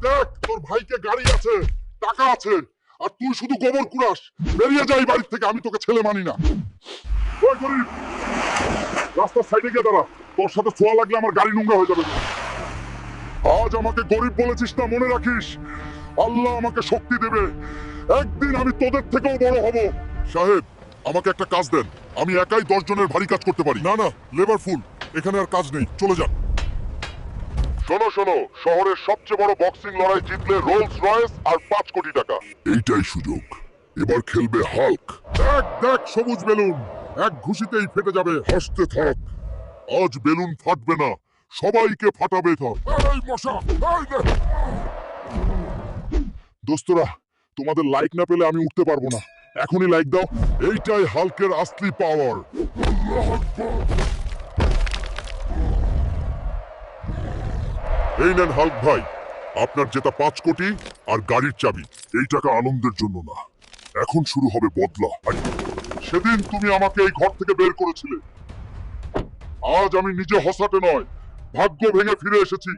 দেখ তোর ভাইকে গাড়ি আছে, টাকা আছে, আর তুই শুধু গোবর কুড়াস। বেরিয়ে যাই বাড়ি থেকে, আমি তোকে ছেলে মানি না। ওই গরিব, রাস্তার সাইডে গিয়ে দাঁড়া, তোর সাথে ছোঁয়া লাগলে আমার গাড়ি নোংরা হয়ে যাবে। আজ আমাকে গরিব বলেছিস না, মনে রাখিস আল্লাহ আমাকে শক্তি দেবে, একদিন আমি তোদের থেকেও বড় হব। সাহেব, আমাকে একটা কাজ দেন, আমি একাই 10 জনের ভারী কাজ করতে পারি। না না, লেবার ফুল, এখানে আর কাজ নেই, চলে যান। শোনো শোনো, শহরের সবচেয়ে বড় বক্সিং লড়াই জিতলে রোলস রয়েস আর 5 কোটি টাকা। এইটাই সুযোগ, এবার খেলবে হাল্ক। দেখ দেখ সবুজ বেলুন, এক ঘুষিতেই ফেটে যাবে। হাসতে থাক, আজ বেলুন ফাটবে না, সবাইকে ফাটাবে। থাক এই মশা, এই নে। দোস্তরা, তোমাদের লাইক না পেলে আমি উঠতে পারবো না, এখনই লাইক দাও। এইটাই হাল্কের আসলি পাওয়ার। এই নেন হাল্ক ভাই, আপনার জেতা 5 কোটি আর গাড়ির চাবি। এই টাকা আনন্দের জন্য না, এখন শুরু হবে বদলা। সেদিন তুমি আমাকে এই ঘর থেকে বের করেছিলে, আজ আমি নিজে হসাতে নয়, ভাগ্য ভেঙে ফিরে এসেছি।